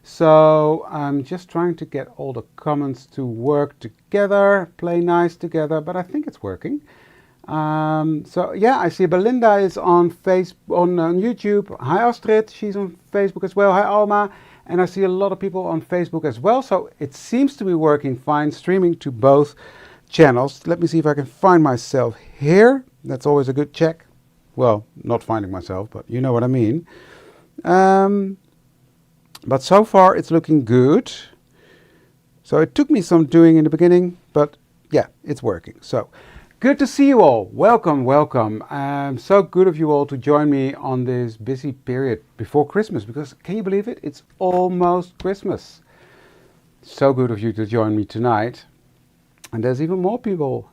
So I'm just trying to get all the comments to work together, play nice together, but I think it's working. So yeah, I see Belinda is on on YouTube. Hi Astrid, she's on Facebook as well. Hi Alma, and I see a lot of people on Facebook as well. So it seems to be working fine, streaming to both channels. Let me see if I can find myself here. That's always a good check. Well, not finding myself, but you know what I mean. But so far it's looking good. So it took me some doing in the beginning, but yeah, it's working. So good to see you all. Welcome, welcome. So good of you all to join me on this busy period before Christmas, because can you believe it? It's almost Christmas. So good of you to join me tonight. And there's even more people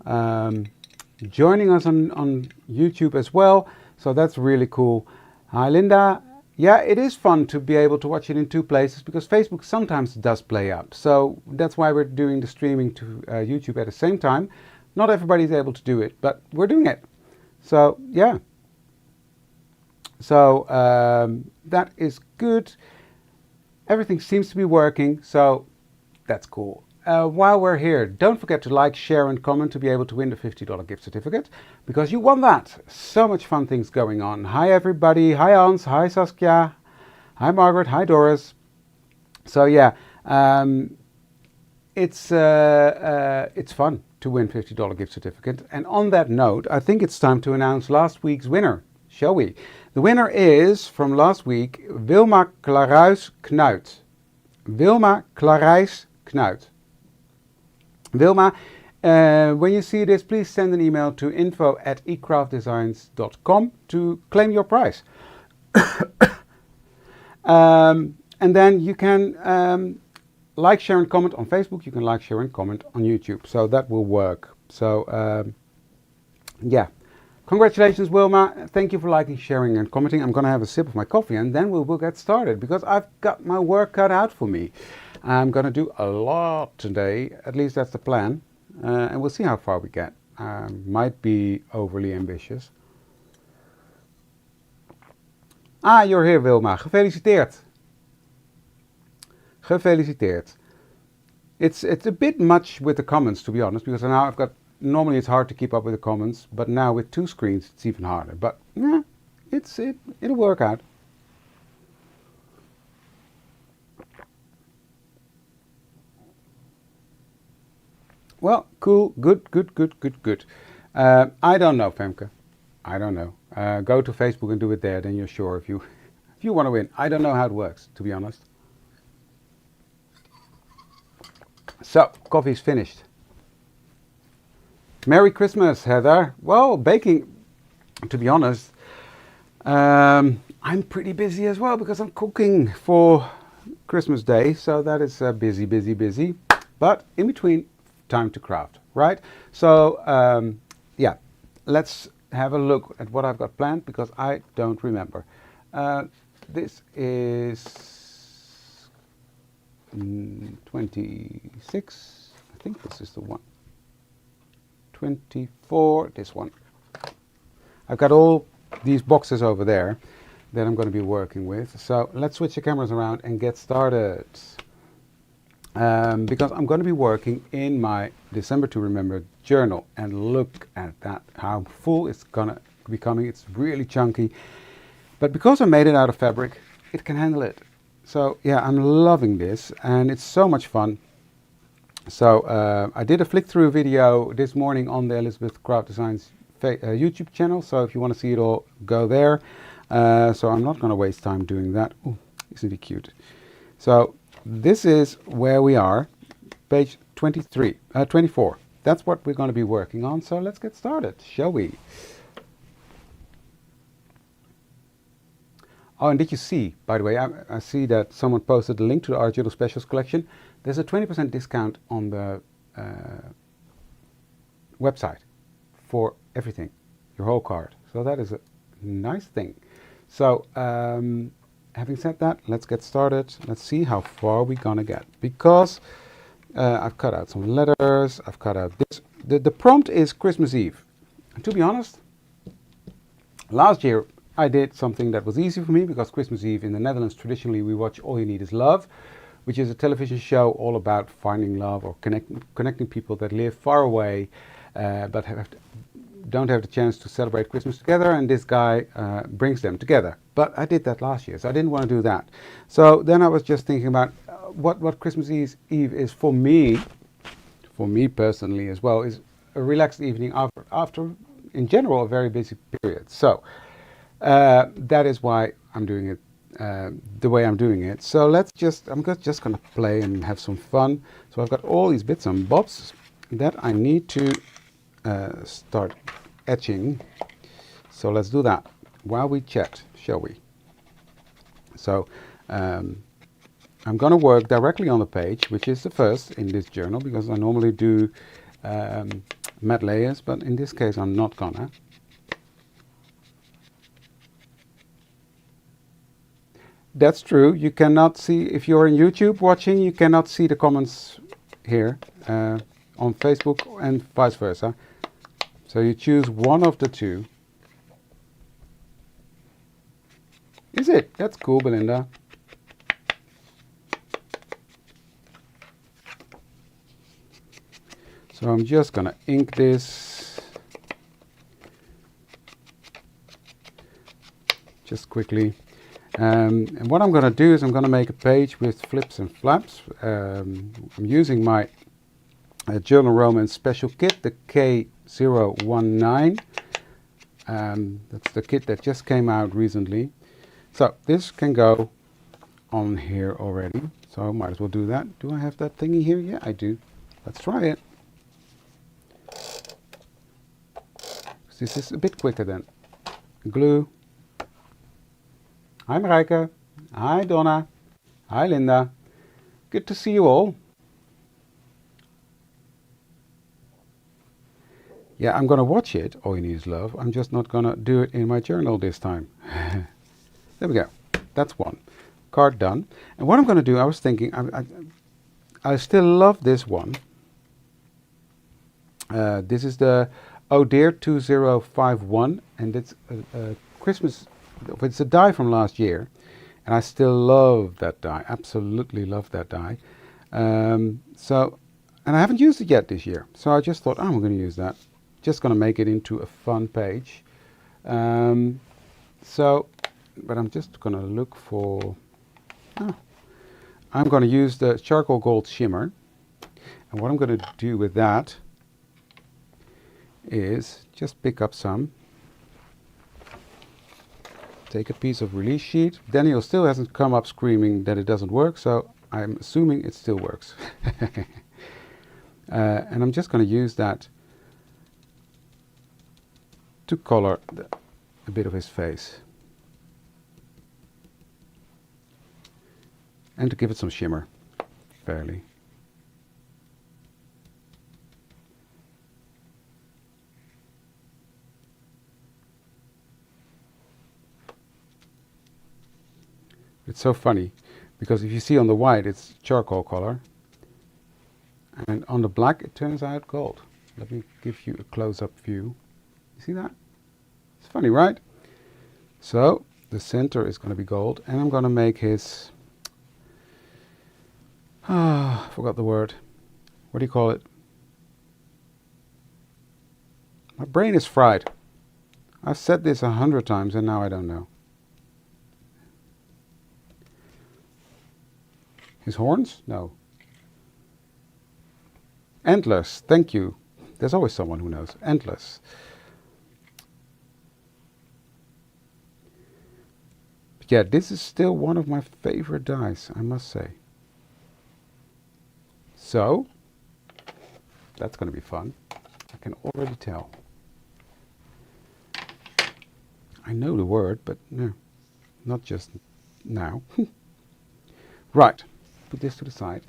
joining us on YouTube as well. So that's really cool. Hi Linda. Yeah, it is fun to be able to watch it in two places because Facebook sometimes does play up. So that's why we're doing the streaming to YouTube at the same time. Not everybody's able to do it, but we're doing it. So yeah. So that is good. Everything seems to be working, so that's cool. While we're here, don't forget to like, share and comment to be able to win the $50 gift certificate, because you won that. So much fun things going on. Hi everybody, hi Hans, hi Saskia, hi Margaret, hi Doris. So yeah, it's fun to win $50 gift certificate. And on that note, I think it's time to announce last week's winner, shall we? The winner is, from last week, Wilma Klaruijs-Knuit. Wilma Klaruijs-Knuit. Wilma, when you see this, please send an email to info@ecraftdesigns.com to claim your prize. And then you can like, share and comment on Facebook. You can like, share and comment on YouTube. So that will work. So yeah. Congratulations, Wilma. Thank you for liking, sharing and commenting. I'm going to have a sip of my coffee and then we'll get started because I've got my work cut out for me. I'm going to do a lot today. At least that's the plan. And we'll see how far we get. Might be overly ambitious. Ah, you're here, Wilma. Gefeliciteerd. Gefeliciteerd. It's a bit much with the comments, to be honest, because now I've got... Normally it's hard to keep up with the comments, but now with two screens it's even harder. But yeah, it'll work out. Well, cool, good. I don't know, Femke. I don't know. Go to Facebook and do it there, then you're sure if you want to win. I don't know how it works, to be honest. So, coffee's finished. Merry Christmas, Heather. Well, baking, to be honest, I'm pretty busy as well because I'm cooking for Christmas Day. So that is busy. But in between, time to craft, right? So, yeah, let's have a look at what I've got planned because I don't remember. This is 26. I think this is the one. 24, this one. I've got all these boxes over there that I'm going to be working with. So let's switch the cameras around and get started. Because I'm going to be working in my December to Remember journal. And look at that, how full it's going to be becoming. It's really chunky. But because I made it out of fabric, it can handle it. So yeah, I'm loving this and it's so much fun. So I did a flick through video this morning on the Elizabeth Craft Designs YouTube channel. So if you want to see it all, go there. So I'm not going to waste time doing that. Ooh, isn't he cute? So this is where we are, page 24. That's what we're going to be working on. So let's get started, shall we? Oh, and did you see, by the way, I see that someone posted a link to the Art Journal Specials collection. There's a 20% discount on the website for everything, your whole cart. So that is a nice thing. So having said that, let's get started. Let's see how far we're gonna get. Because I've cut out some letters, I've cut out this. The prompt is Christmas Eve. And to be honest, last year I did something that was easy for me because Christmas Eve in the Netherlands, traditionally we watch All You Need Is Love. which is a television show all about finding love or connecting people that live far away, but don't have the chance to celebrate Christmas together, and this guy brings them together. But I did that last year, so I didn't want to do that. So then I was just thinking about what Christmas Eve is for me personally as well, is a relaxed evening after in general a very busy period. So that is why I'm doing it the way I'm doing it. So I'm just gonna play and have some fun. So I've got all these bits and bobs that I need to start etching. So let's do that while we chat, shall we? So I'm gonna work directly on the page, which is the first in this journal, because I normally do matte layers, but in this case I'm not gonna. That's true. You cannot see, if you're on YouTube watching, you cannot see the comments here on Facebook and vice versa. So you choose one of the two. Is it? That's cool, Belinda. So I'm just gonna ink this just quickly. And what I'm going to do is I'm going to make a page with flips and flaps. I'm using my Journal Romance special kit, the K019. That's the kit that just came out recently. So this can go on here already. So I might as well do that. Do I have that thingy here? Yeah, I do. Let's try it. This is a bit quicker than glue. Hi Marijke, hi Donna, hi Linda, good to see you all. Yeah, I'm gonna watch it, All You Need Is Love. I'm just not gonna do it in my journal this time. There we go, that's one. Card done. And what I'm gonna do, I was thinking, I still love this one. This is the Oh Dear 2051, and it's a Christmas. It's a die from last year, and I still love that die. Absolutely love that die. And I haven't used it yet this year, so I just thought, oh, I'm going to use that. Just going to make it into a fun page. But I'm just going to look for. Oh, I'm going to use the charcoal gold shimmer, and what I'm going to do with that is just pick up some. Take a piece of release sheet. Daniel still hasn't come up screaming that it doesn't work, so I'm assuming it still works. And I'm just going to use that to color a bit of his face. And to give it some shimmer, fairly. It's so funny, because if you see on the white, it's charcoal color, and on the black, it turns out gold. Let me give you a close-up view. You see that? It's funny, right? So the center is going to be gold, and I'm going to make his, I forgot the word. What do you call it? My brain is fried. I've said this 100 times, and now I don't know. His horns? No. Antlers, thank you. There's always someone who knows. Antlers. But yeah, this is still one of my favorite dies, I must say. So, that's going to be fun. I can already tell. I know the word, but no, not just now. Right. Put this to the side,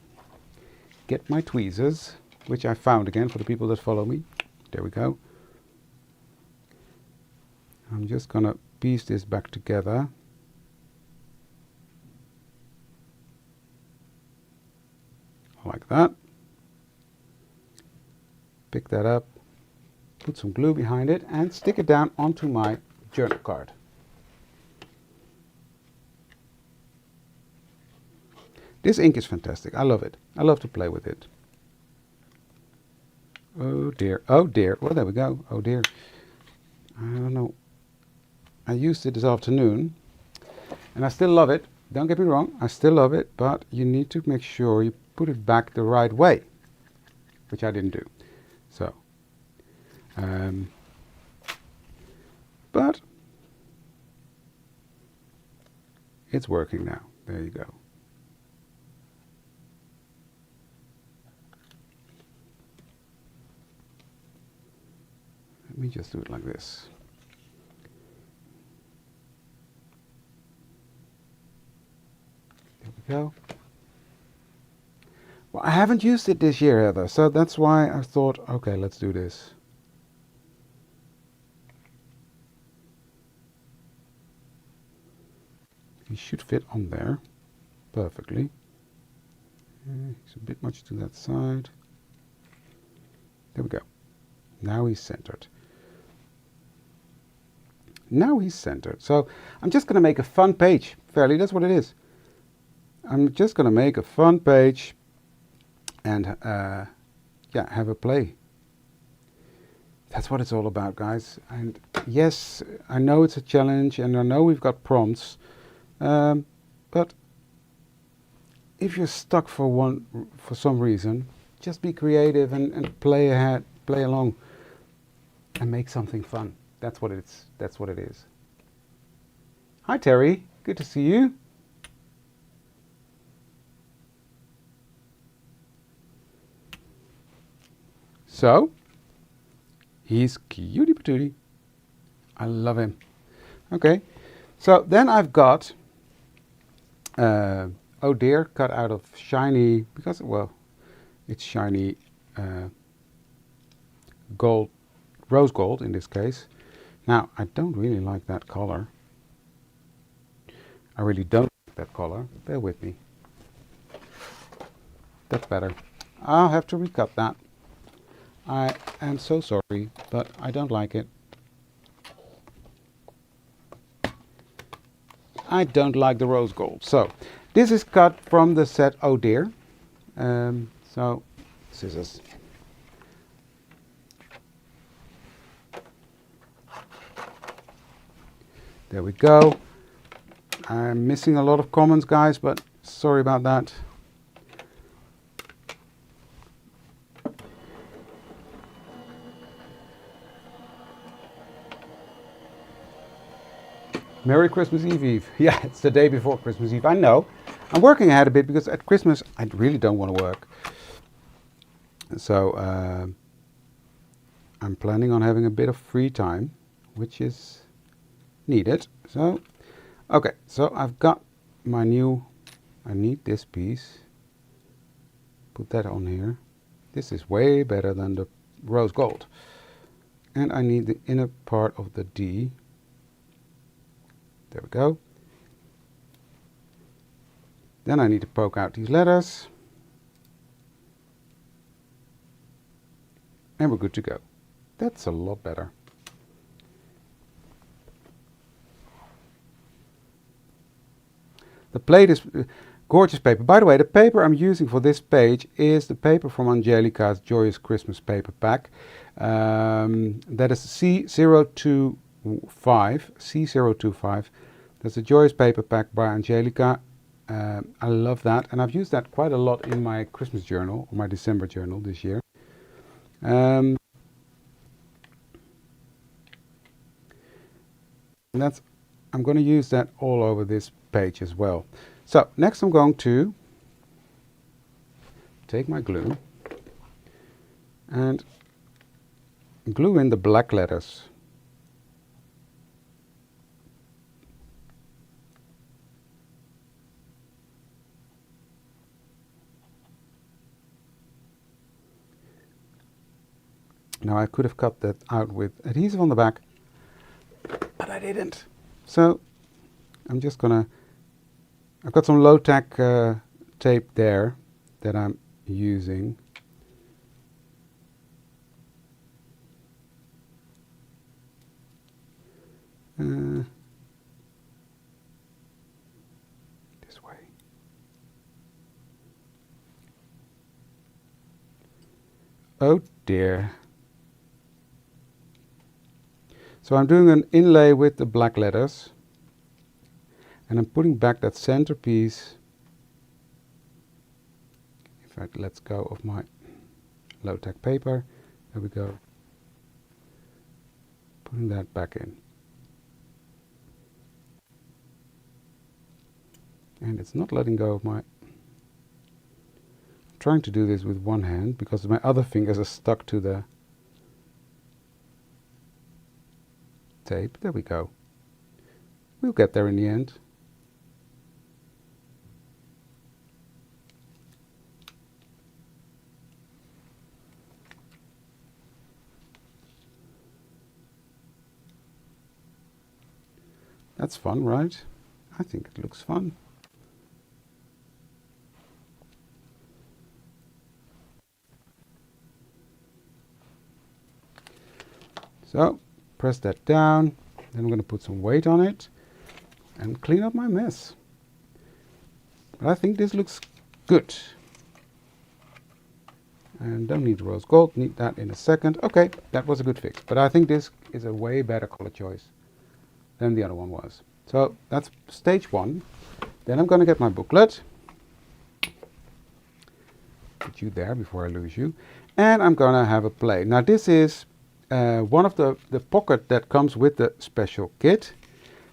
get my tweezers, which I found again for the people that follow me. There we go. I'm just gonna piece this back together. Like that. Pick that up, put some glue behind it, and stick it down onto my journal card. This ink is fantastic. I love it. I love to play with it. Oh dear. Oh dear. Well, there we go. Oh dear. I don't know. I used it this afternoon and I still love it. Don't get me wrong. I still love it, but you need to make sure you put it back the right way, which I didn't do. So, but it's working now. There you go. Let me just do it like this. There we go. Well, I haven't used it this year, Heather, so that's why I thought, okay, let's do this. It should fit on there perfectly. It's a bit much to that side. There we go. Now he's centered. Now he's centered. So I'm just going to make a fun page. Fairly, that's what it is. I'm just going to make a fun page and yeah, have a play. That's what it's all about, guys. And yes, I know it's a challenge and I know we've got prompts, but if you're stuck for some reason, just be creative and play ahead, play along and make something fun. That's what it is. Hi Terry, good to see you. So, he's cutie patootie. I love him. Okay, so then I've got oh dear, cut out of shiny, because, well, it's shiny gold, rose gold in this case. Now, I don't really like that color. I really don't like that color. Bear with me. That's better. I'll have to recut that. I am so sorry, but I don't like it. I don't like the rose gold. So, this is cut from the set Oh Dear. So, scissors. There we go. I'm missing a lot of comments, guys, but sorry about that. Merry Christmas Eve, Eve. Yeah, it's the day before Christmas Eve. I know. I'm working ahead a bit because at Christmas I really don't want to work. So I'm planning on having a bit of free time, which is needed. So, okay, so I've got my new, I need this piece. Put that on here. This is way better than the rose gold. And I need the inner part of the D. There we go. Then I need to poke out these letters. And we're good to go. That's a lot better. The plate is gorgeous paper. By the way, the paper I'm using for this page is the paper from Angelica's Joyous Christmas paper pack. That is C025. C025. That's a Joyous paper pack by Angelica. I love that, and I've used that quite a lot in my Christmas journal, or my December journal this year. And that's, I'm going to use that all over this page as well. So next I'm going to take my glue and glue in the black letters. Now I could have cut that out with adhesive on the back, but I didn't. So I'm just gonna, I've got some low-tack tape there that I'm using. This way. Oh dear. So I'm doing an inlay with the black letters, and I'm putting back that centerpiece. In fact, let's go of my low-tech paper. There we go. Putting that back in. And it's not letting go of my... I'm trying to do this with one hand because my other fingers are stuck to the tape. There we go. We'll get there in the end. That's fun, right? I think it looks fun. So, press that down. Then I'm going to put some weight on it and clean up my mess. But I think this looks good. And don't need rose gold, need that in a second. Okay, that was a good fix. But I think this is a way better color choice than the other one was. So that's stage one. Then I'm going to get my booklet. Put you there before I lose you. And I'm going to have a play. Now this is one of the pocket that comes with the special kit.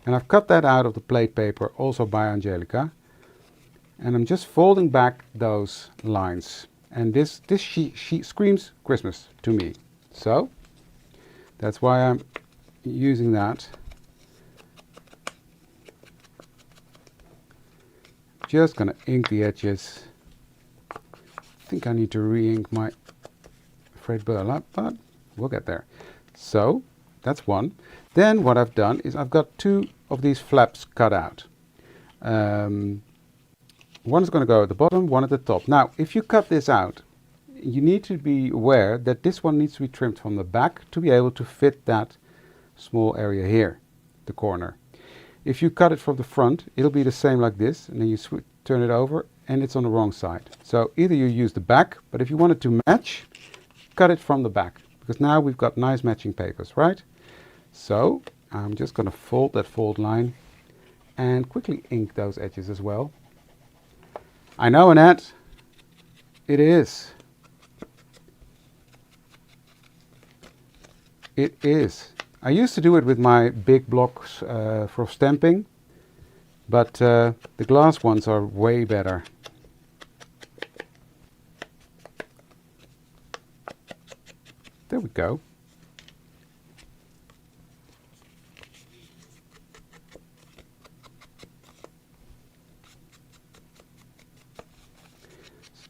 And I've cut that out of the plate paper, also by Angelica. And I'm just folding back those lines. And this sheet screams Christmas to me. So that's why I'm using that. Just gonna ink the edges. I think I need to re-ink my frayed burlap, but we'll get there. So that's one. Then what I've done is I've got two of these flaps cut out. One is going to go at the bottom, one at the top. Now, if you cut this out, you need to be aware that this one needs to be trimmed from the back to be able to fit that small area here, the corner. If you cut it from the front, it'll be the same like this, and then you turn it over, and it's on the wrong side. So either you use the back, but if you want it to match, cut it from the back, because now we've got nice matching papers, right? So I'm just going to fold that fold line and quickly ink those edges as well. I know, Annette, it is. It is. I used to do it with my big blocks for stamping, but the glass ones are way better. There we go.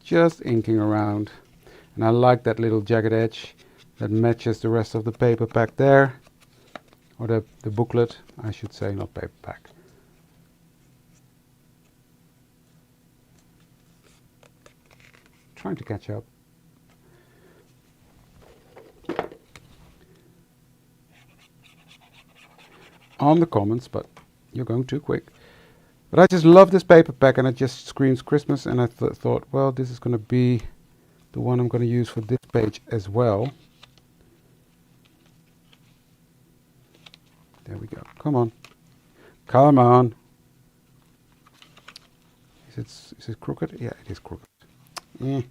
Just inking around, and I like that little jagged edge that matches the rest of the paper pack there, or the booklet, I should say, not paper pack. Trying to catch up. On the comments, but you're going too quick. But I just love this paper pack, and it just screams Christmas, and I thought, well, this is going to be the one I'm going to use for this page as well. There we go. Come on. Come on. Is it crooked? Yeah, it is crooked. Do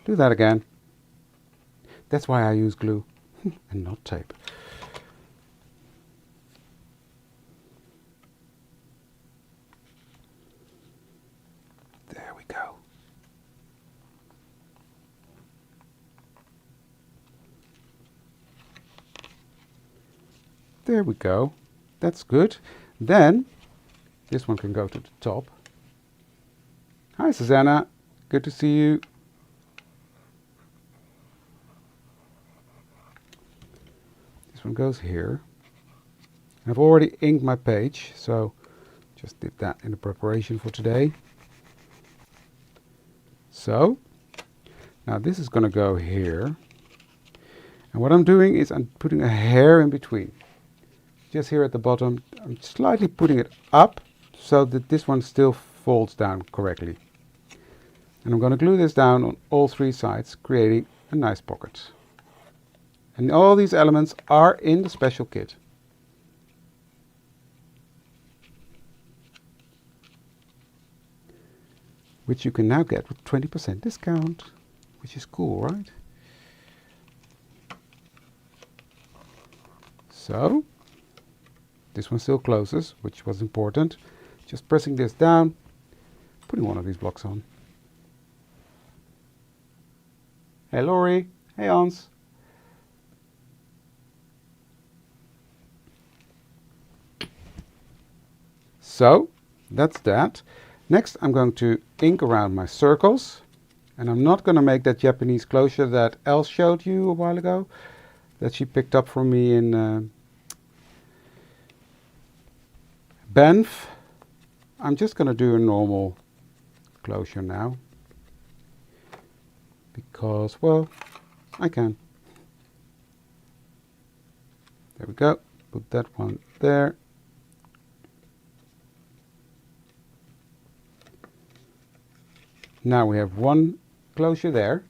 that again. That's why I use glue and not tape. There we go. There we go. That's good. Then this one can go to the top. Hi, Susanna. Good to see you. This one goes here. I've already inked my page, so just did that in the preparation for today. So now this is going to go here. And what I'm doing is I'm putting a hair in between. Just here at the bottom, I'm slightly putting it up so that this one still folds down correctly. And I'm going to glue this down on all three sides, creating a nice pocket. And all these elements are in the special kit. Which you can now get with 20% discount, which is cool, right? So, this one still closes, which was important. Just pressing this down, putting one of these blocks on. Hey Laurie, hey Hans. So, that's that. Next, I'm going to ink around my circles. And I'm not going to make that Japanese closure that Els showed you a while ago, that she picked up from me in Banff. I'm just going to do a normal closure now. Because, well, I can. There we go. Put that one there. Now we have one closure there.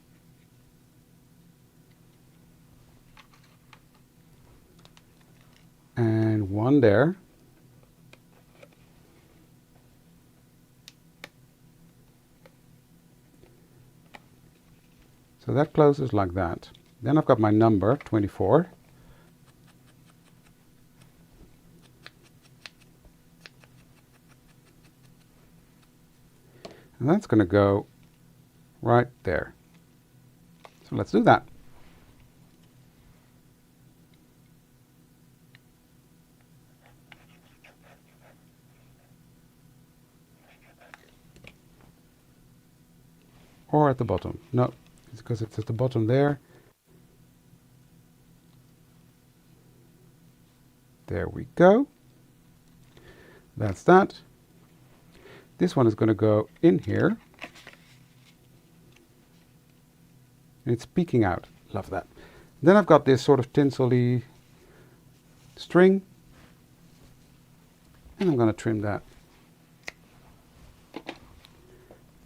And one there. So that closes like that. Then I've got my number, 24. And that's going to go right there. So let's do that. Or at the bottom. No, it's because it's at the bottom there. There we go. That's that. This one is going to go in here. And it's peeking out. Love that. Then I've got this sort of tinsel-y string. And I'm going to trim that.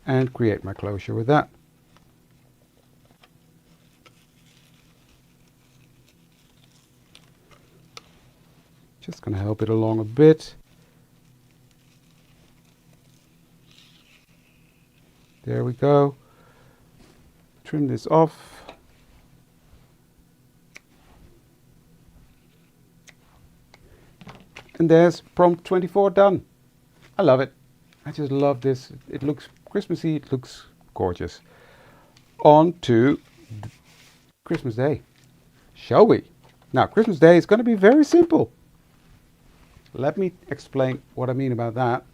And create my closure with that. Just going to help it along a bit. There we go. Trim this off. And there's prompt 24 done. I love it. I just love this. It looks Christmassy. It looks gorgeous. On to Christmas Day. Shall we? Now, Christmas Day is going to be very simple. Let me explain what I mean about that.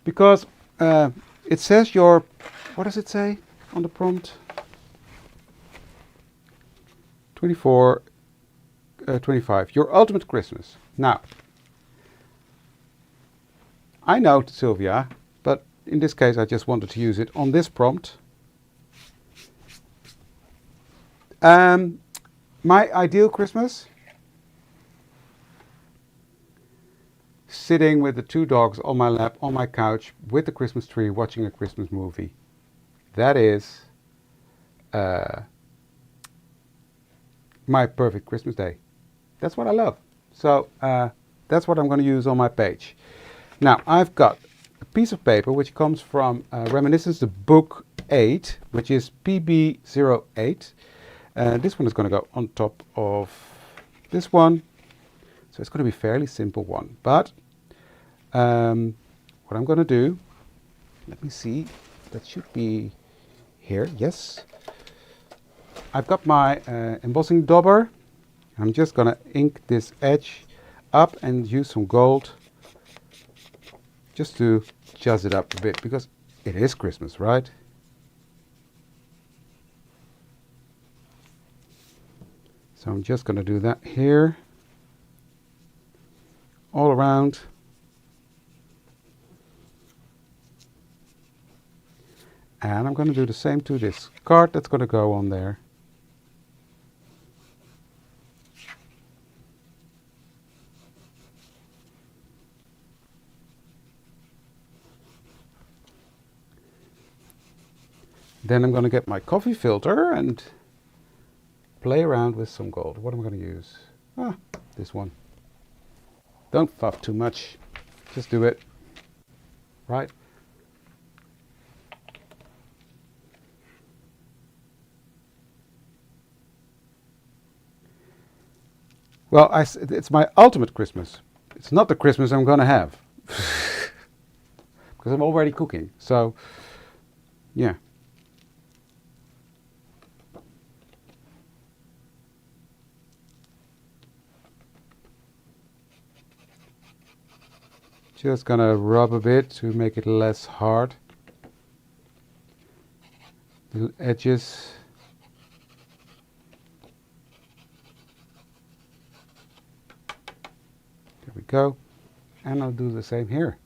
Because it says what does it say on the prompt? 24, 25, your ultimate Christmas. Now, I know Sylvia, but in this case I just wanted to use it on this prompt. My ideal Christmas? Sitting with the two dogs on my lap, on my couch, with the Christmas tree, watching a Christmas movie. That is my perfect Christmas day. That's what I love. So that's what I'm going to use on my page. Now, I've got a piece of paper which comes from Reminiscence, the book 8, which is PB08. This one is going to go on top of this one. So it's going to be a fairly simple one. But what I'm going to do, let me see, that should be here, yes. I've got my embossing dauber. I'm just going to ink this edge up and use some gold just to jazz it up a bit, because it is Christmas, right? So I'm just going to do that here, all around. And I'm going to do the same to this card that's going to go on there. Then I'm going to get my coffee filter and play around with some gold. What am I going to use? This one. Don't fuff too much. Just do it. Right? Well, it's my ultimate Christmas. It's not the Christmas I'm going to have. Because I'm already cooking. So, yeah. Just gonna rub a bit to make it less hard. The edges. There we go. And I'll do the same here.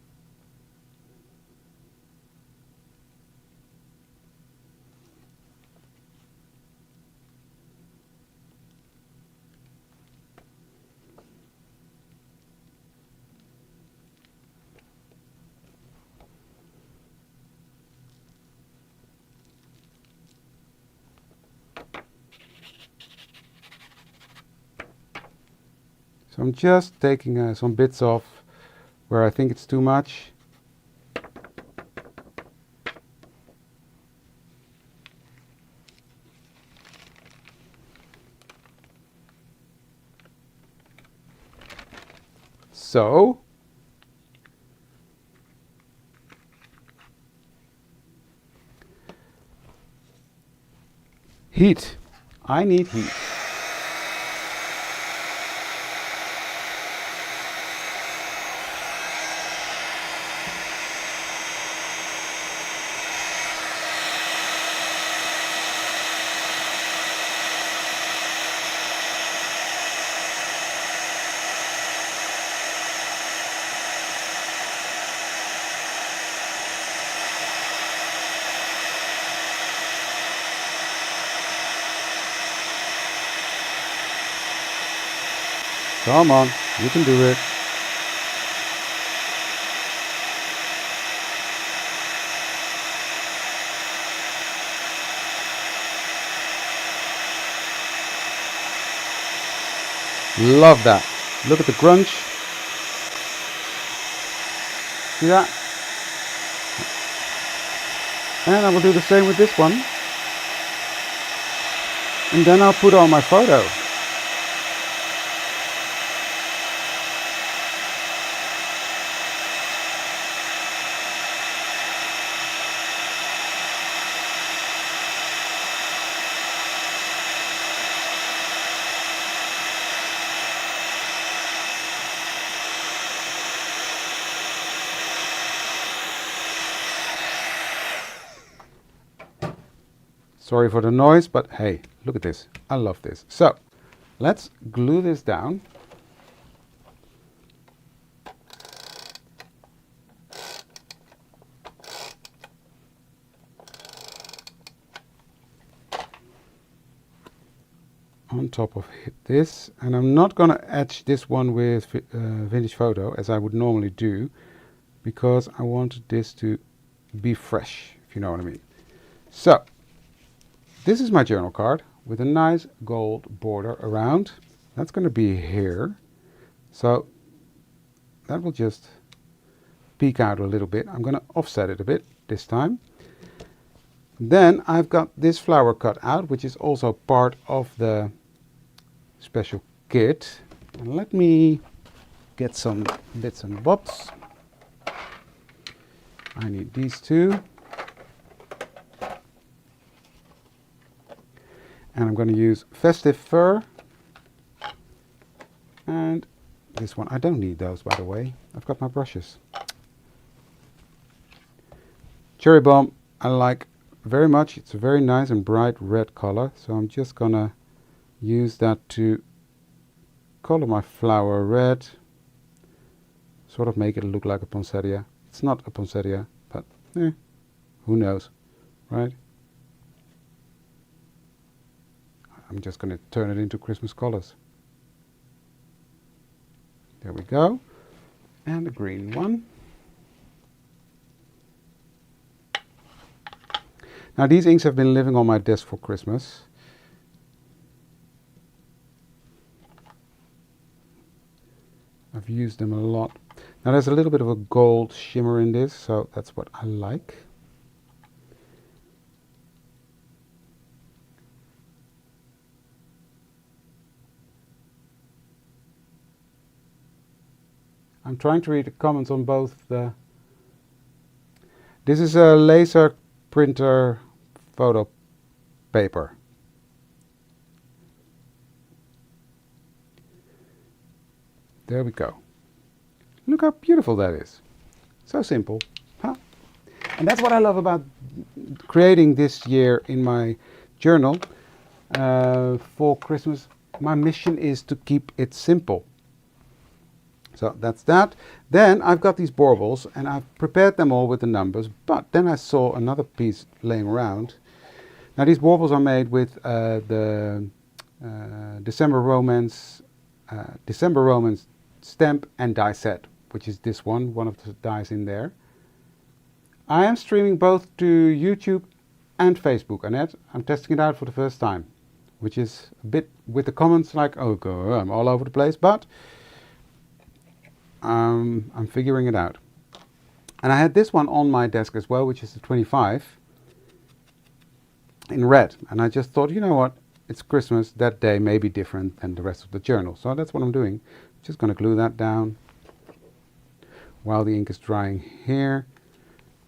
So I'm just taking some bits off where I think it's too much. So, heat. I need heat. Come on, you can do it. Love that. Look at the crunch. See that? And I will do the same with this one. And then I'll put on my photo. Sorry for the noise, but hey, look at this. I love this. So, let's glue this down. On top of this, and I'm not going to etch this one with vintage photo as I would normally do, because I wanted this to be fresh, if you know what I mean. So, this is my journal card with a nice gold border around. That's going to be here. So that will just peek out a little bit. I'm going to offset it a bit this time. Then I've got this flower cut out, which is also part of the special kit. And let me get some bits and bobs. I need these two. And I'm going to use festive fur. And this one. I don't need those, by the way. I've got my brushes. Cherry bomb I like very much. It's a very nice and bright red color. So I'm just going to use that to color my flower red. Sort of make it look like a poinsettia. It's not a poinsettia, but who knows, right? I'm just going to turn it into Christmas colors. There we go. And the green one. Now these inks have been living on my desk for Christmas. I've used them a lot. Now there's a little bit of a gold shimmer in this, so that's what I like. I'm trying to read the comments on both the... This is a laser printer photo paper. There we go. Look how beautiful that is. So simple, huh? And that's what I love about creating this year in my journal for Christmas. My mission is to keep it simple. So that's that. Then I've got these baubles and I've prepared them all with the numbers, but then I saw another piece laying around. Now these baubles are made with the December Romance stamp and die set, which is this one of the dies in there. I am streaming both to YouTube and Facebook, Annette. I'm testing it out for the first time, which is a bit with the comments like, oh God, I'm all over the place, but I'm figuring it out. And I had this one on my desk as well, which is the 25 in red. And I just thought, you know what, it's Christmas, that day may be different than the rest of the journal. So that's what I'm doing. Just going to glue that down while the ink is drying here.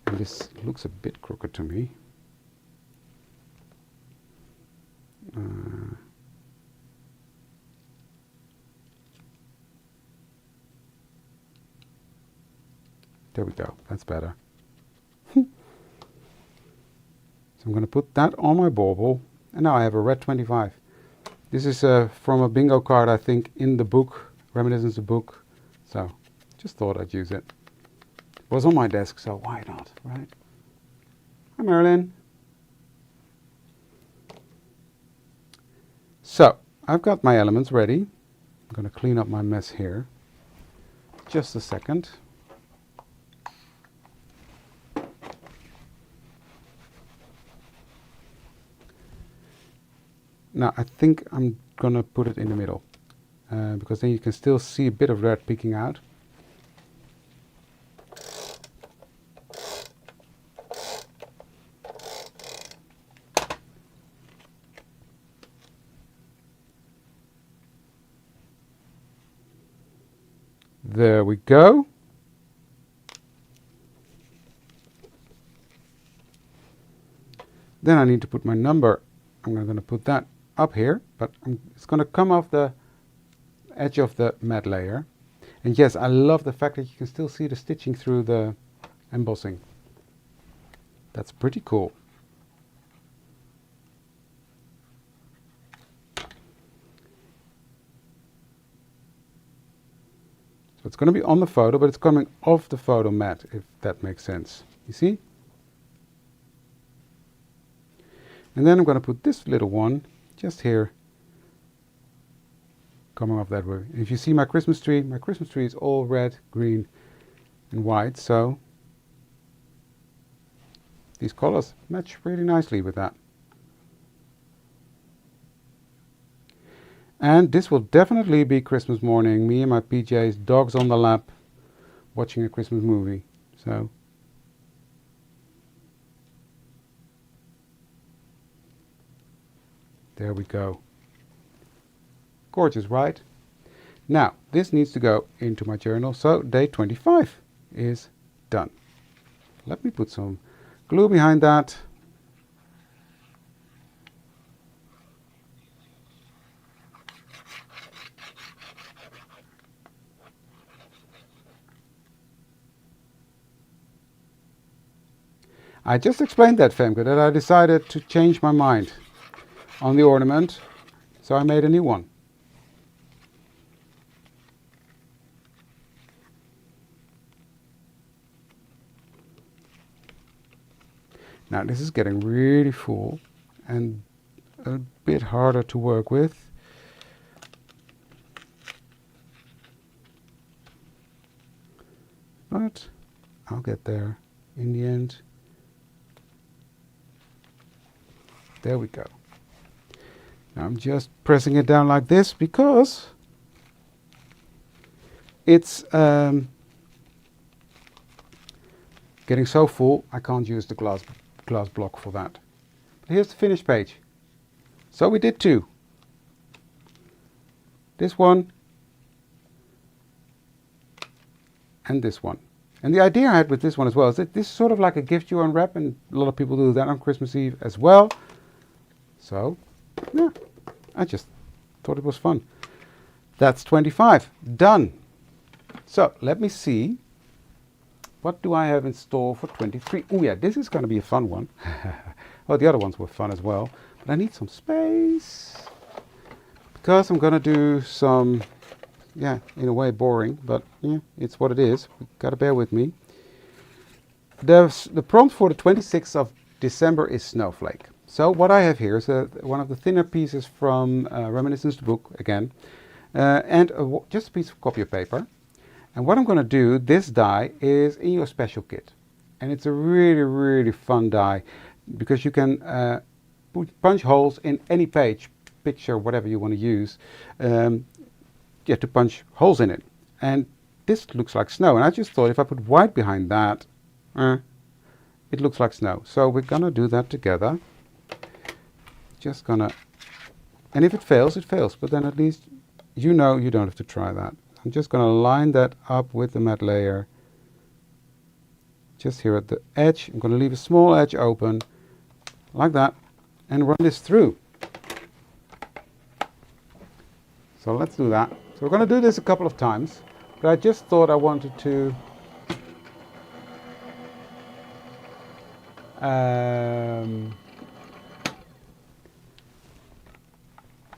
And this looks a bit crooked to me. There we go, that's better. So I'm going to put that on my bauble, and now I have a red 25. This is from a bingo card, I think, in the book, Reminiscence of book. So just thought I'd use it. It was on my desk, so why not, right? Hi Marilyn. So I've got my elements ready. I'm going to clean up my mess here. Just a second. Now I think I'm gonna put it in the middle because then you can still see a bit of red peeking out. There we go. Then I need to put my number. I'm going to put that up here, but it's going to come off the edge of the matte layer. And yes, I love the fact that you can still see the stitching through the embossing. That's pretty cool. So it's going to be on the photo, but it's coming off the photo mat, if that makes sense. You see? And then I'm going to put this little one just here, coming off that way. If you see my Christmas tree is all red, green, and white, so these colors match really nicely with that. And this will definitely be Christmas morning, me and my PJs, dogs on the lap, watching a Christmas movie. So there we go. Gorgeous, right? Now, this needs to go into my journal, so day 25 is done. Let me put some glue behind that. I just explained that, Femke, that I decided to change my mind on the ornament, so I made a new one. Now this is getting really full and a bit harder to work with. But I'll get there in the end. There we go. Now I'm just pressing it down like this because it's getting so full I can't use the glass block for that. But here's the finished page. So we did 2. This one and this one. And the idea I had with this one as well is that this is sort of like a gift you unwrap, and a lot of people do that on Christmas Eve as well. So, yeah, I just thought it was fun. That's 25. Done. So, let me see. What do I have in store for 23? Oh yeah, this is going to be a fun one. Well, the other ones were fun as well. But I need some space. Because I'm going to do some, yeah, in a way boring. But yeah, it's what it is. You've got to bear with me. The prompt for the 26th of December is Snowflake. So what I have here is one of the thinner pieces from Reminiscence the book, again. And just a piece of copy of paper. And what I'm going to do, this die is in your special kit. And it's a really, really fun die because you can punch holes in any page, picture, whatever you want to use. You have to punch holes in it. And this looks like snow. And I just thought if I put white behind that, it looks like snow. So we're going to do that together. Just going to, and if it fails, it fails. But then at least you know you don't have to try that. I'm just going to line that up with the matte layer. Just here at the edge. I'm going to leave a small edge open, like that, and run this through. So let's do that. So we're going to do this a couple of times, but I just thought I wanted to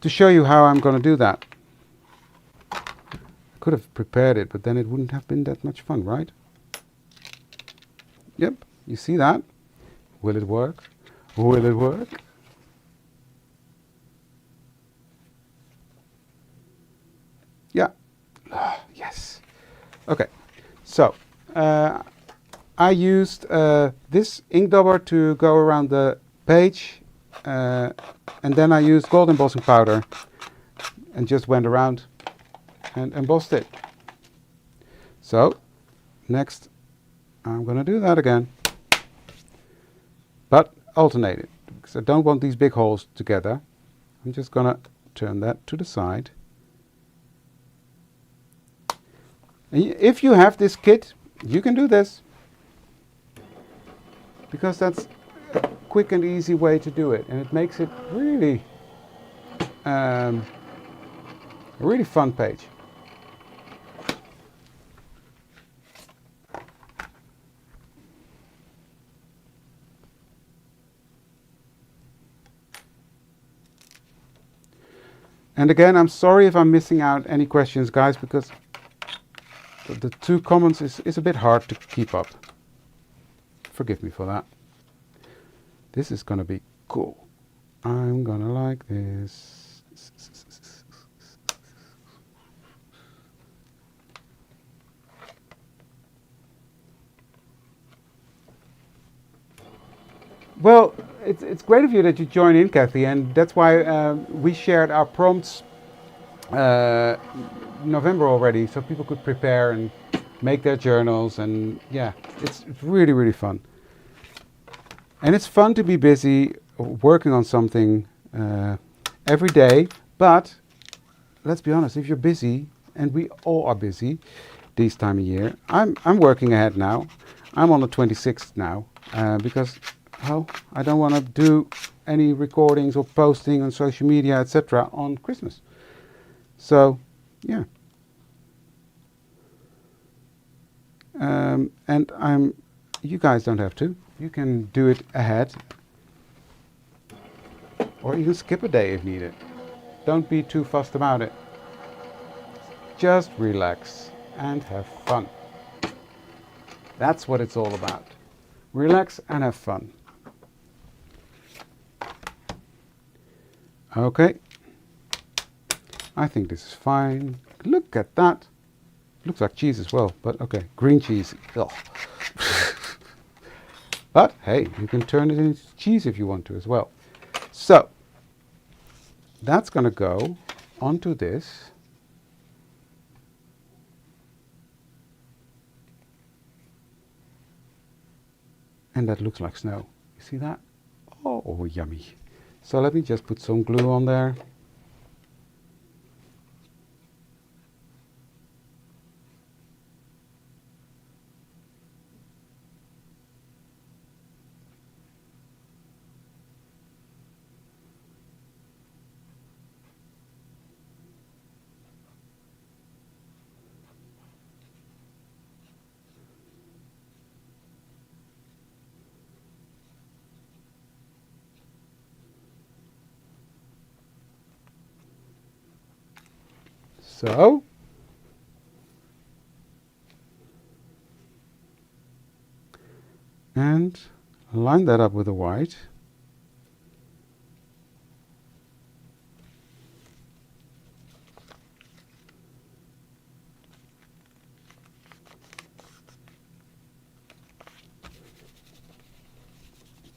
show you how I'm going to do that. Could have prepared it, but then it wouldn't have been that much fun, right? Yep, you see that? Will it work? Will it work? Yeah. Yes. Okay. So, I used this ink dauber to go around the page, and then I used gold embossing powder and just went around and embossed it. So, next I'm going to do that again, but alternate it, because I don't want these big holes together. I'm just going to turn that to the side. And if you have this kit, you can do this, because that's a quick and easy way to do it, and it makes it really a really fun page. And again, I'm sorry if I'm missing out any questions, guys, because the 2 comments is a bit hard to keep up. Forgive me for that. This is going to be cool. I'm going to like this. Well, it's great of you that you joined in, Kathy, and that's why we shared our prompts November already, so people could prepare and make their journals, and yeah, it's really, really fun. And it's fun to be busy working on something every day, but let's be honest, if you're busy, and we all are busy this time of year, I'm working ahead now. I'm on the 26th now, because well, I don't want to do any recordings or posting on social media, etc. on Christmas. So, yeah. And you guys don't have to. You can do it ahead. Or even skip a day if needed. Don't be too fussed about it. Just relax and have fun. That's what it's all about. Relax and have fun. Okay, I think this is fine. Look at that. Looks like cheese as well, but okay, green cheese. Ugh. But hey, you can turn it into cheese if you want to as well. So that's going to go onto this. And that looks like snow. You see that? Oh, yummy. So let me just put some glue on there. So, and line that up with the white.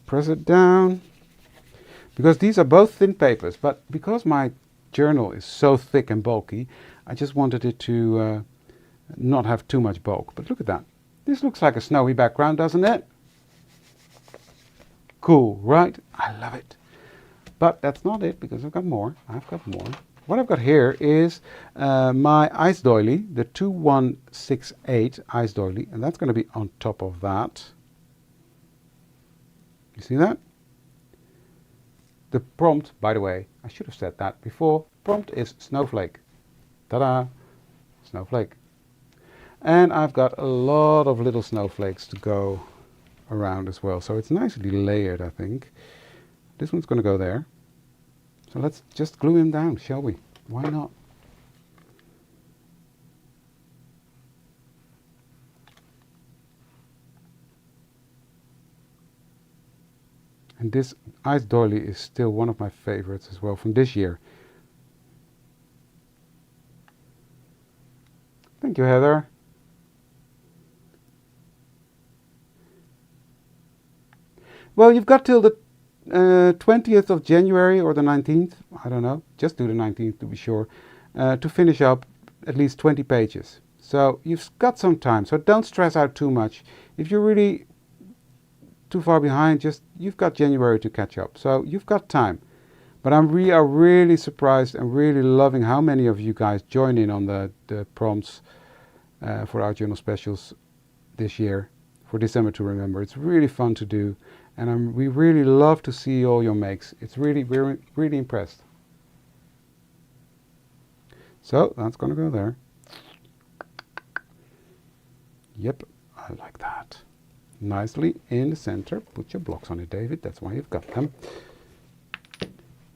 Press it down, because these are both thin papers, but because my journal is so thick and bulky, I just wanted it to not have too much bulk. But look at that. This looks like a snowy background, doesn't it? Cool, right? I love it. But that's not it, because I've got more. What I've got here is my ice doily, the 2168 ice doily, and that's going to be on top of that. You see that? The prompt, by the way, I should have said that before. Prompt is snowflake. Ta-da! Snowflake. And I've got a lot of little snowflakes to go around as well. So it's nicely layered, I think. This one's going to go there. So let's just glue him down, shall we? Why not? And this ice doily is still one of my favorites as well from this year. Thank you, Heather. Well, you've got till the 20th of January or the 19th, I don't know, just do the 19th to be sure, to finish up at least 20 pages. So you've got some time, so don't stress out too much. If you're really too far behind, you've got January to catch up, so you've got time. But we are really surprised and really loving how many of you guys join in on the prompts for our journal specials this year, for December to Remember. It's really fun to do. And we really love to see all your makes. We're really impressed. So that's going to go there. Yep, I like that. Nicely in the center. Put your blocks on it, David. That's why you've got them.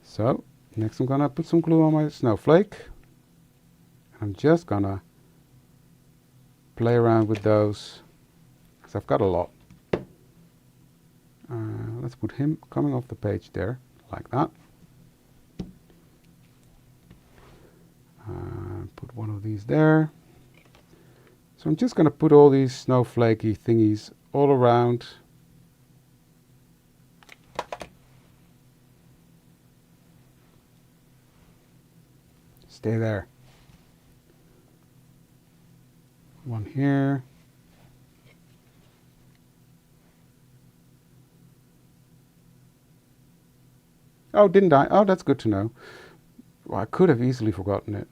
So next I'm going to put some glue on my snowflake. I'm just going to play around with those, because I've got a lot. Let's put him coming off the page there, like that. Put one of these there. So I'm just going to put all these snowflakey thingies all around. Stay there. One here. Oh, didn't I? Oh, that's good to know. Well, I could have easily forgotten it.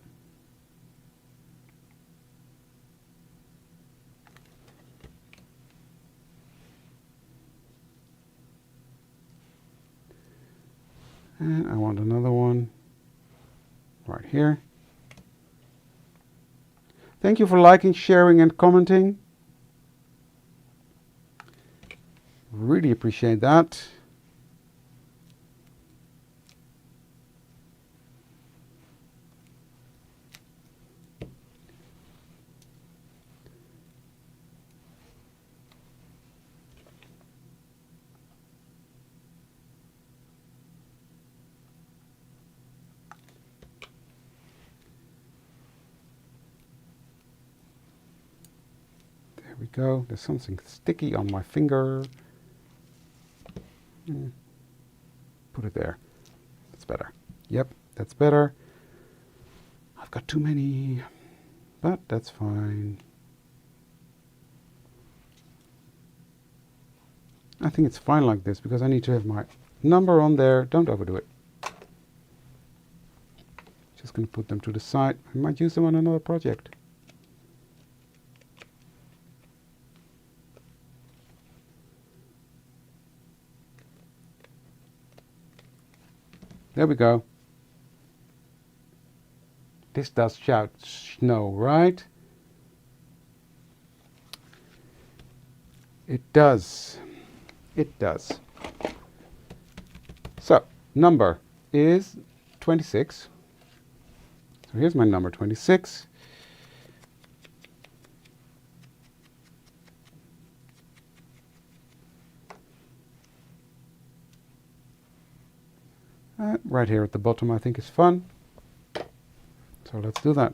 And I want another one right here. Thank you for liking, sharing, and commenting. Really appreciate that. There we go. There's something sticky on my finger. Put it there. better. Yep, that's better. I've got too many, but that's fine. I think it's fine like this because I need to have my number on there. Don't overdo it. Just going to put them to the side. I might use them on another project. There we go. This does shout snow, right? It does. It does. So, number is 26. So here's my number 26. Right here at the bottom I think is fun. So let's do that.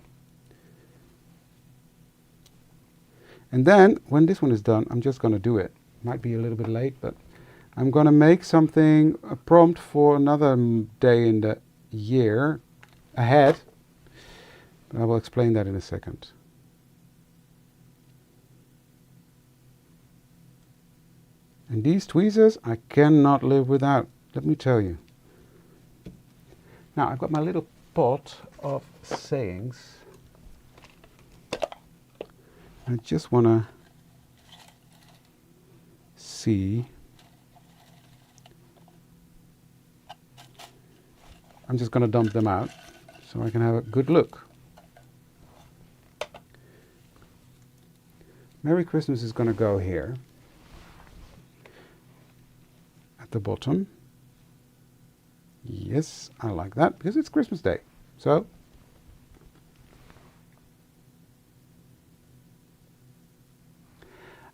And then when this one is done, I'm just going to do it. Might be a little bit late, but I'm going to make something, a prompt for another day in the year ahead. But I will explain that in a second. And these tweezers I cannot live without, let me tell you. Now I've got my little pot of sayings. I just want to see. I'm just going to dump them out so I can have a good look. Merry Christmas is going to go here at the bottom. Yes, I like that because it's Christmas Day. So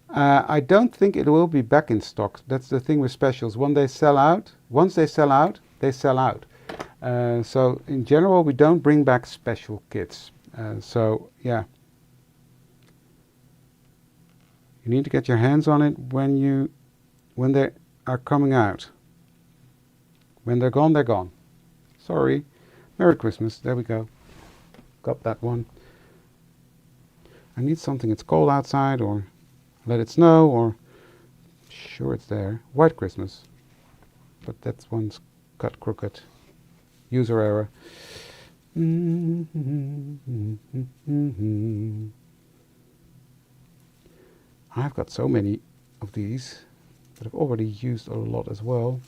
I don't think it will be back in stock. That's the thing with specials. Once they sell out, they sell out. So in general, we don't bring back special kits. So yeah, you need to get your hands on it when they are coming out. When they're gone, they're gone. Sorry. Merry Christmas. There we go. Got that one. I need something. It's cold outside, or let it snow, or sure it's there. White Christmas. But that one's cut crooked. User error. I've got so many of these that I've already used a lot as well.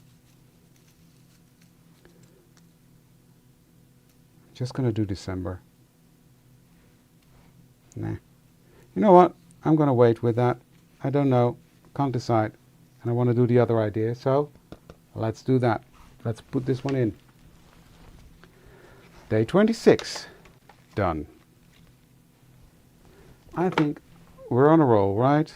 Just going to do December. Nah. You know what? I'm going to wait with that. I don't know. Can't decide. And I want to do the other idea. So let's do that. Let's put this one in. Day 26. Done. I think we're on a roll, right?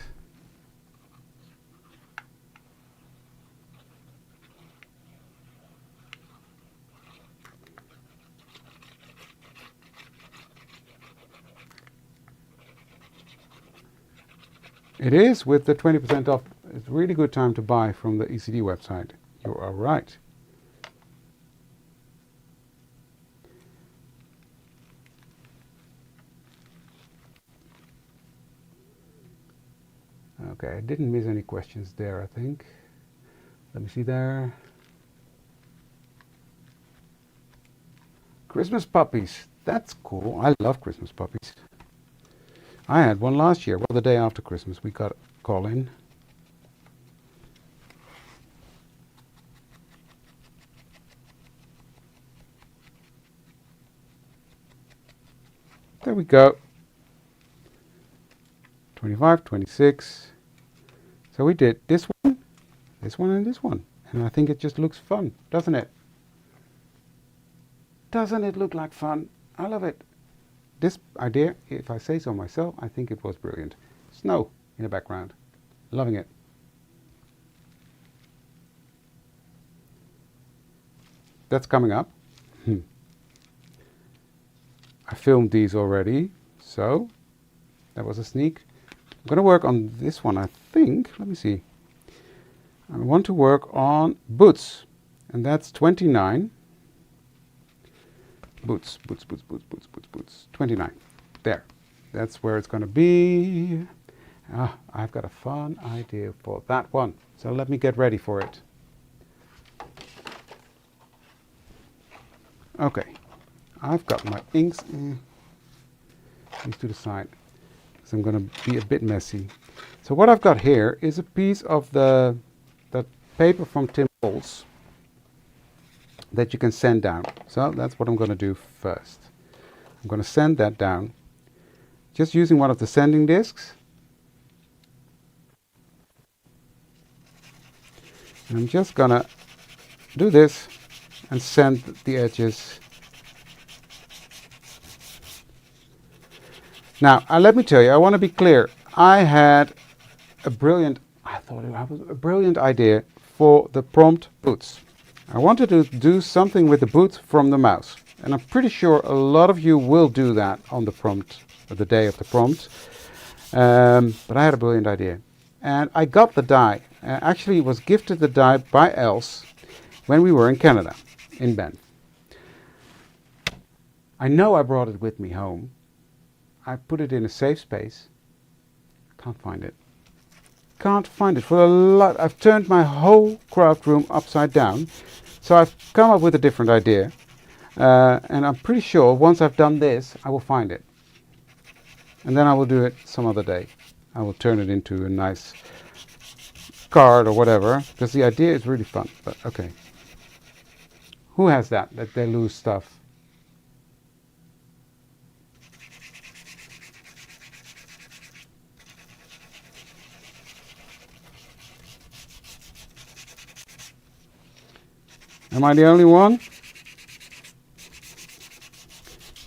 It is with the 20% off. It's a really good time to buy from the ECD website. You are right. Okay, I didn't miss any questions there, I think. Let me see there. Christmas puppies. That's cool. I love Christmas puppies. I had one last year. Well, the day after Christmas, we got a call in. There we go. 25, 26. So we did this one, and this one. And I think it just looks fun, doesn't it? Doesn't it look like fun? I love it. This idea, if I say so myself, I think it was brilliant. Snow in the background. Loving it. That's coming up. I filmed these already, so that was a sneak. I'm going to work on this one, I think. Let me see. I want to work on boots, and that's 29. boots, 29. There. That's where it's going to be. I've got a fun idea for that one. So let me get ready for it. Okay. I've got my inks. These to the side. So I'm going to be a bit messy. So what I've got here is a piece of the paper from Tim Holtz that you can sand down. So that's what I'm going to do first. I'm going to sand that down just using one of the sanding discs. And I'm just going to do this and sand the edges. Now, let me tell you, I want to be clear. I had a brilliant idea for the prompt boots. I wanted to do something with the boot from the mouse. And I'm pretty sure a lot of you will do that on the prompt, or the day of the prompt. But I had a brilliant idea. And I got the die. Actually, was gifted the die by Els when we were in Canada, in Banff. I know I brought it with me home. I put it in a safe space. Can't find it. Can't find it for a lot. I've turned my whole craft room upside down. So I've come up with a different idea. And I'm pretty sure once I've done this, I will find it. And then I will do it some other day. I will turn it into a nice card or whatever. Because the idea is really fun. But okay. Who has that they lose stuff? Am I the only one?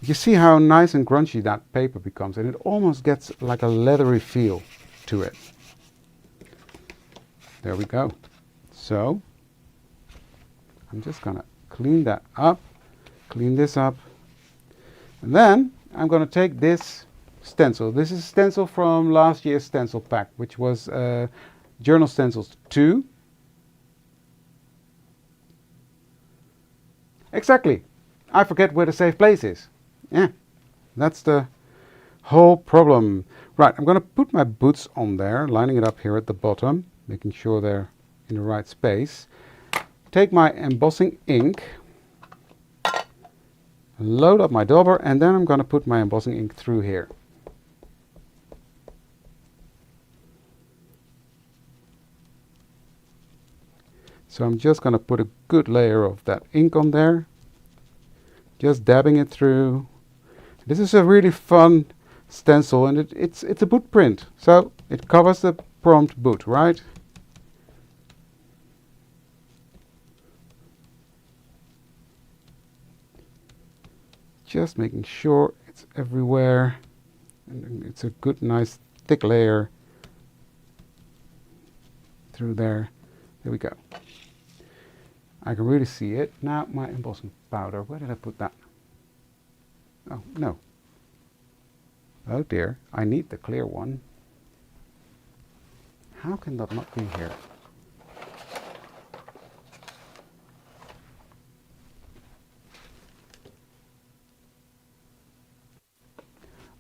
You see how nice and crunchy that paper becomes, and it almost gets like a leathery feel to it. There we go. So, I'm just going to clean that up, clean this up, and then I'm going to take this stencil. This is a stencil from last year's stencil pack, which was Journal Stencils 2. Exactly. I forget where the safe place is. Yeah, that's the whole problem. Right, I'm going to put my boots on there, lining it up here at the bottom, making sure they're in the right space. Take my embossing ink, load up my dauber, and then I'm going to put my embossing ink through here. So I'm just going to put a good layer of that ink on there, just dabbing it through. This is a really fun stencil, and it's a boot print, so it covers the prompt boot, right? Just making sure it's everywhere, and it's a good, nice, thick layer through there. There we go. I can really see it. Now my embossing powder, where did I put that? Oh, no. Oh dear, I need the clear one. How can that not be here?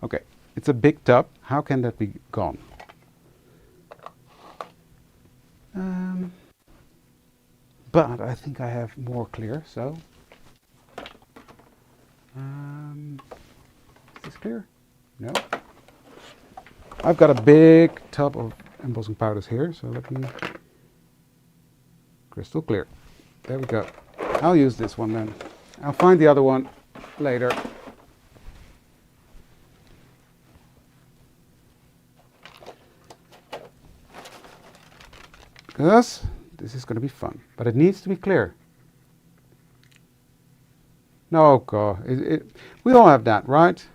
Okay, it's a big tub. How can that be gone? But I think I have more clear, so... is this clear? No. I've got a big tub of embossing powders here, so let me... Crystal clear. There we go. I'll use this one then. I'll find the other one later. Because this is going to be fun, but it needs to be clear. No, God, we all have that, right?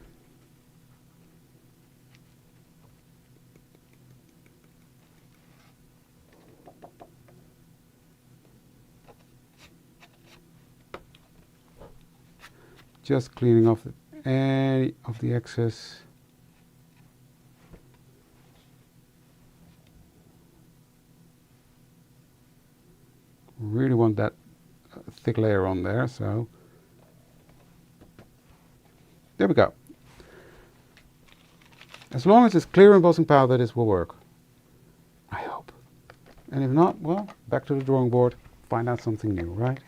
Just cleaning off any of the excess. Really want that thick layer on there, so There we go. As long as it's clear embossing powder, this will work. I hope. And if not, well, back to the drawing board, find out something new, right?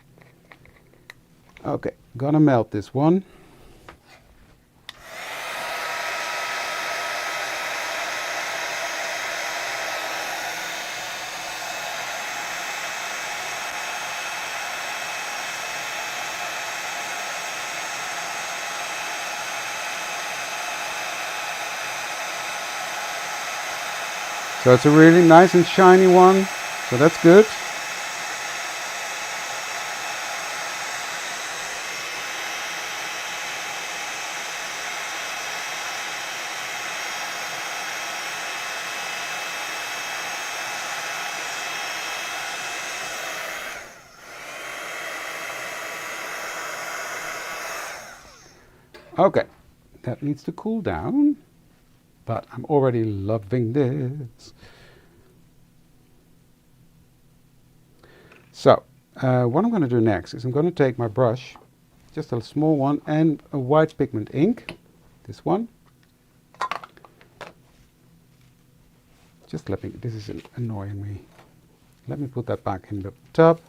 Okay, gonna melt this one. So it's a really nice and shiny one, so that's good. Okay, that needs to cool down, but I'm already loving this. So, what I'm going to do next is I'm going to take my brush, just a small one, and a white pigment ink, this one. Just let me, this is annoying me. Let me put that back in the tub.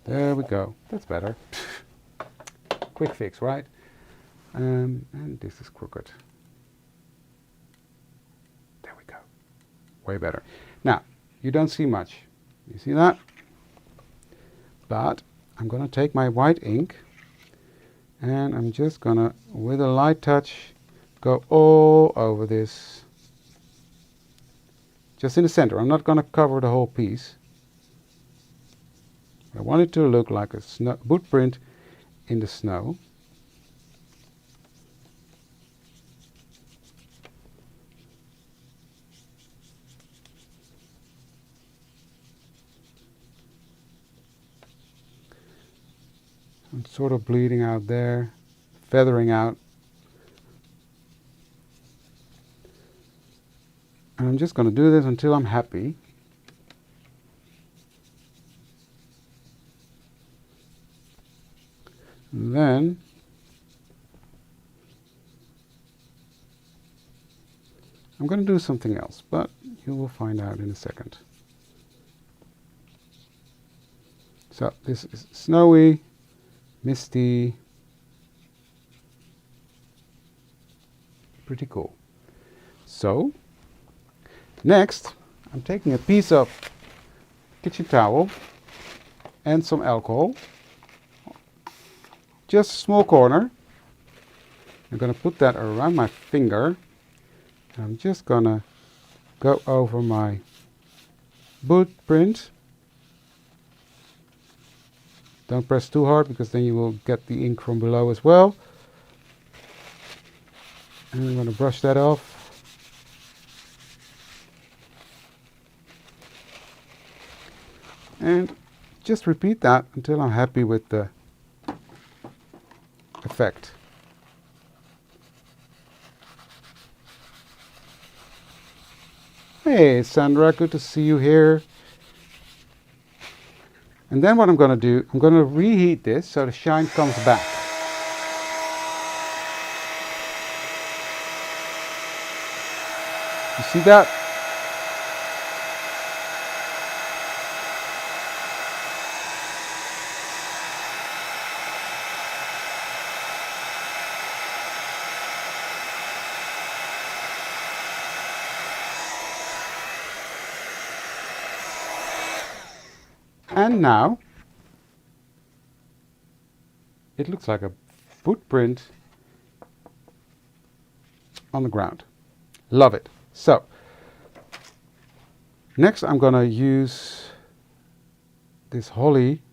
There we go, that's better. Quick fix, right? And this is crooked. There we go. Way better. Now, you don't see much. You see that? But I'm going to take my white ink and I'm just going to, with a light touch, go all over this. Just in the center. I'm not going to cover the whole piece. I want it to look like a boot print in the snow. I'm sort of bleeding out there, feathering out. And I'm just going to do this until I'm happy. And then I'm going to do something else, but you will find out in a second. So this is snowy, misty, pretty cool. So next I'm taking a piece of kitchen towel and some alcohol, just a small corner. I'm going to put that around my finger. I'm just going to go over my boot print. Don't press too hard because then you will get the ink from below as well. And I'm going to brush that off. And just repeat that until I'm happy with the effect. Hey Sandra, good to see you here. And then what I'm going to do, I'm going to reheat this so the shine comes back. You see that? And now it looks like a footprint on the ground. Love it. So next I'm going to use this holly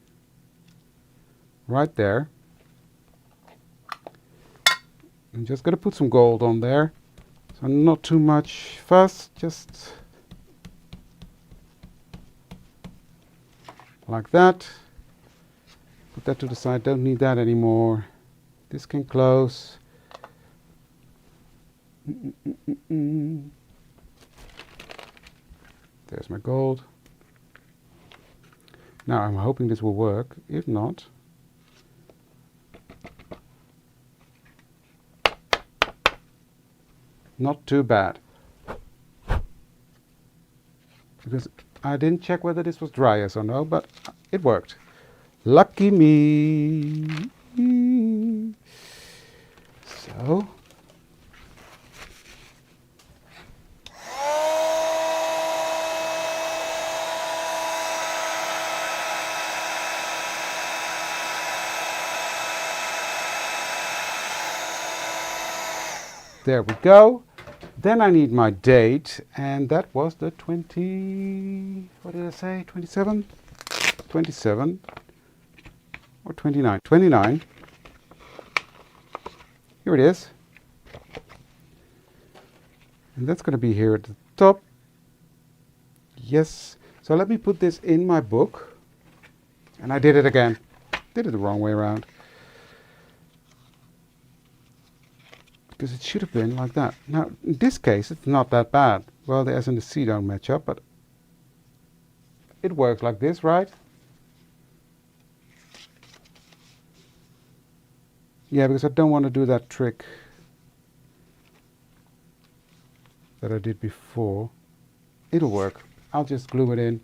right there. I'm just going to put some gold on there. So not too much fuss, just like that. Put that to the side, don't need that anymore. This can close. There's my gold. Now I'm hoping this will work. If not, not too bad. Because I didn't check whether this was dry yes or no, but it worked. Lucky me. So. There we go. Then I need my date, and that was the 20, what did I say, 27? 27 or 29? 29. Here it is. And that's going to be here at the top. Yes. So let me put this in my book. And I did it again. Did it the wrong way around. Because it should have been like that. Now, in this case, it's not that bad. Well, the S and the C don't match up, but it works like this, right? Yeah, because I don't want to do that trick that I did before. It'll work. I'll just glue it in.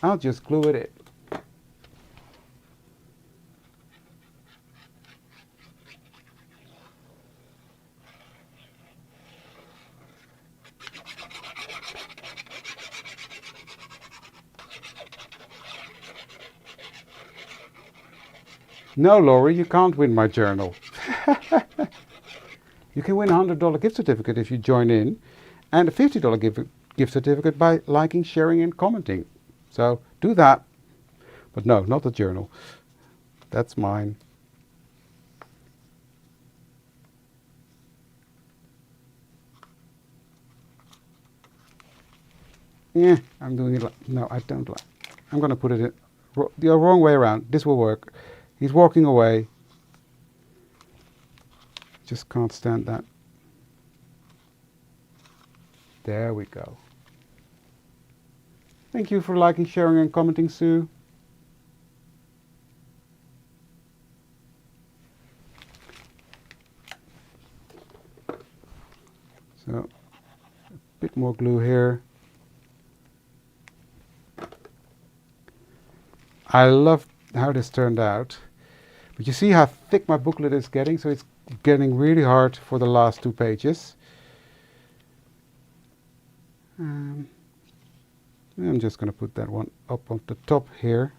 I'll just glue it in. No, Laurie, you can't win my journal. You can win a $100 gift certificate if you join in, and a $50 gift certificate by liking, sharing, and commenting. So do that. But no, not the journal. That's mine. Yeah, I'm doing it like, no, I don't like. I'm going to put it in the wrong way around. This will work. He's walking away. Just can't stand that. There we go. Thank you for liking, sharing, and commenting, Sue. So, a bit more glue here. I love how this turned out. But you see how thick my booklet is getting, so it's getting really hard for the last 2 pages. I'm just going to put that one up on the top here.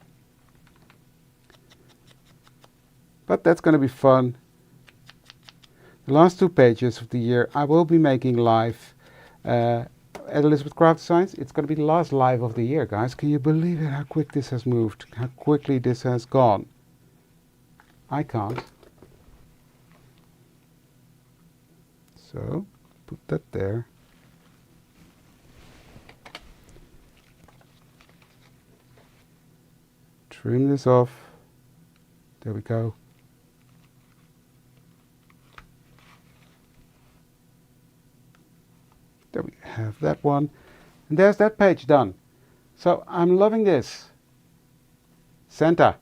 But that's going to be fun. The last 2 pages of the year I will be making live at Elizabeth Craft Designs. It's going to be the last live of the year, guys. Can you believe it, how quick this has moved? How quickly this has gone? I can't. So, put that there. Trim this off. There we go. There we have that one. And there's that page done. So I'm loving this. Santa.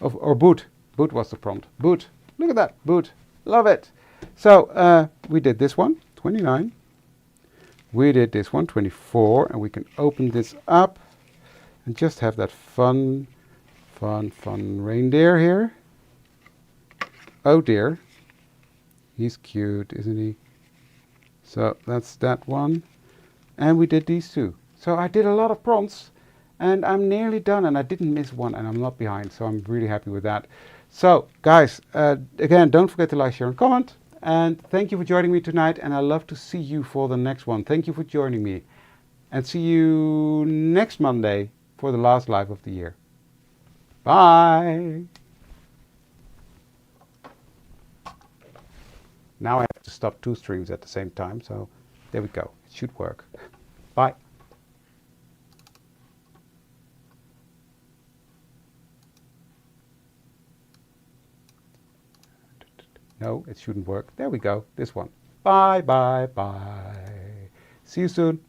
Or boot. Boot was the prompt. Boot. Look at that. Boot. Love it. So we did this one, 29. We did this one, 24. And we can open this up and just have that fun reindeer here. Oh dear. He's cute, isn't he? So that's that one. And we did these 2. So I did a lot of prompts. And I'm nearly done, and I didn't miss one, and I'm not behind, so I'm really happy with that. So, guys, again, don't forget to like, share, and comment. And thank you for joining me tonight, and I love to see you for the next one. Thank you for joining me. And see you next Monday for the last live of the year. Bye! Now I have to stop 2 streams at the same time, so there we go. It should work. Bye! No, it shouldn't work. There we go. This one. Bye, bye, bye. See you soon.